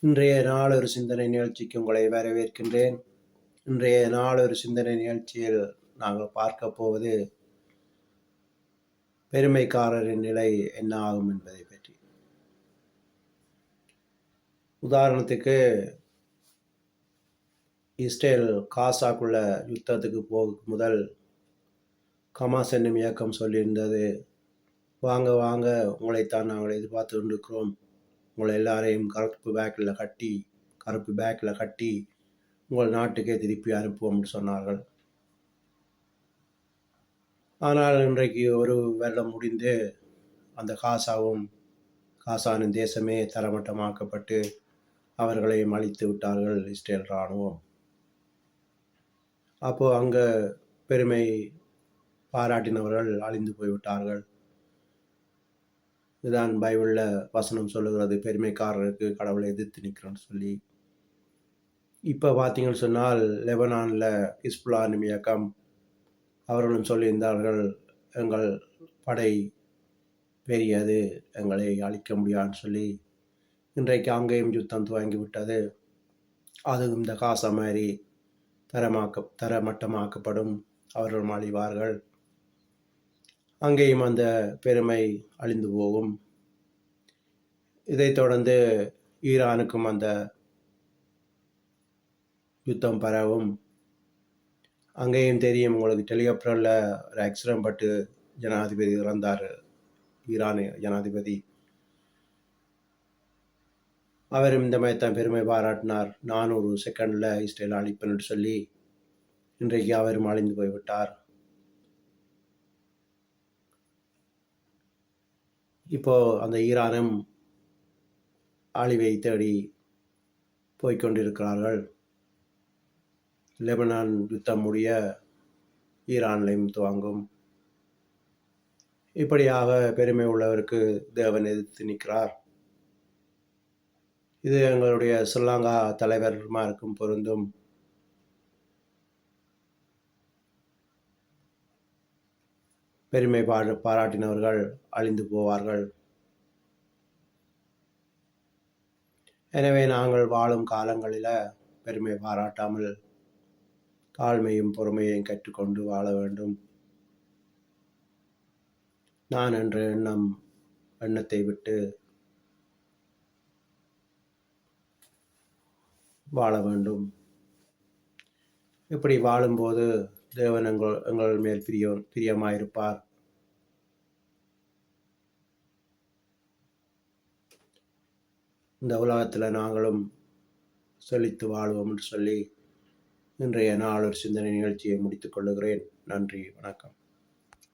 இன்றைய நாள் ஒரு சிந்தனை நிகழ்ச்சிக்கு உங்களை வரவேற்கின்றேன். இன்றைய நாள் ஒரு சிந்தனை நிகழ்ச்சியில் நாங்கள் பார்க்க போவது பெருமைக்காரரின் நிலை என்ன ஆகும் என்பதை பற்றி. உதாரணத்துக்கு, இஸ்ரேல் காசாக்குள்ள யுத்தத்துக்கு முதல் ஹமாஸ் என்னும் இயக்கம் சொல்லியிருந்தது, வாங்க வாங்க, உங்களைத்தான் நாங்கள் எதிர்பார்த்து கொண்டிருக்கிறோம், உங்களை எல்லாரையும் கருப்பு பேக்கில் கட்டி உங்கள் நாட்டுக்கே திருப்பி அனுப்புவோம் என்று சொன்னார்கள். ஆனால் இன்றைக்கு ஒரு வருடம் முடிந்து அந்த காசானின் தேசமே தரமட்டமாக்கப்பட்டு அவர்களையும் அழித்து விட்டார்கள் இஸ்ரேல் இராணுவம். அப்போது அங்கே பெருமை பாராட்டினவர்கள் அழிந்து போய்விட்டார்கள். இதுதான் பைபிளில் வசனம் சொல்லுகிறது, பெருமைக்காரருக்கு கடவுளை எதிர்த்து நிற்கிறோன்னு சொல்லி. இப்போ பார்த்தீங்கன்னு சொன்னால், லெபனானில் ஹிஸ்புல்லா என்னும் இயக்கம் அவர்களும் சொல்லியிருந்தார்கள், எங்கள் படை பெரியது, எங்களை அழிக்க முடியாதுன்னு சொல்லி. இன்றைக்கு அங்கேயும் யுத்தம் துவங்கிவிட்டது. அதுவும் இந்த காசா மாதிரி தரமட்டமாக்கப்படும், அவர்களும் அழிவார்கள். அங்கேயும் அந்த பெருமை அழிந்து போகும். இதைத் தொடர்ந்து ஈரானுக்கும் அந்த யுத்தம் பரவும். அங்கேயும் தெரியும் உங்களுக்கு, டெலிகாப்டரில் ஒரு ஆக்சிடென்ட் பட்டு ஜனாதிபதி இறந்தார். ஈரான் ஜனாதிபதி அவரும் இந்த மாதிரி தான் பெருமை பாராட்டினார், 400 செகண்டில் இஸ்ரேல் அழிப்பேன்னு சொல்லி. இன்றைக்கு அவரும் அழிந்து போய்விட்டார். இப்போ அந்த ஈரானும் அழிவை தேடி போய்கொண்டிருக்கிறார்கள். லெபனான் யுத்தம் முடிய ஈரான்லையும் துவங்கும். இப்படியாக பெருமை உள்ளவருக்கு தேவன் எதிர்த்து நிற்கிறார். இது எங்களுடைய ஸ்ரீலங்கா தலைவர்மாருக்கும் பொருந்தும். பெருமை பாராட்டினவர்கள் அழிந்து போவார்கள். எனவே நாங்கள் வாழும் காலங்களில் பெருமை பாராட்டாமல் தாழ்மையும் பொறுமையையும் கற்றுக்கொண்டு வாழ வேண்டும். நான் என்ற எண்ணத்தை விட்டு வாழ வேண்டும். இப்படி வாழும்போது தேவன் எங்கள் மேல் பிரியமாயிருப்பார். இந்த உலகத்தில் நாங்களும் செழித்து வாழ்வோம் என்று சொல்லி இன்றைய நாள் ஒரு சிந்தனை நிகழ்ச்சியை முடித்துக் கொள்ளுகிறேன். நன்றி, வணக்கம்.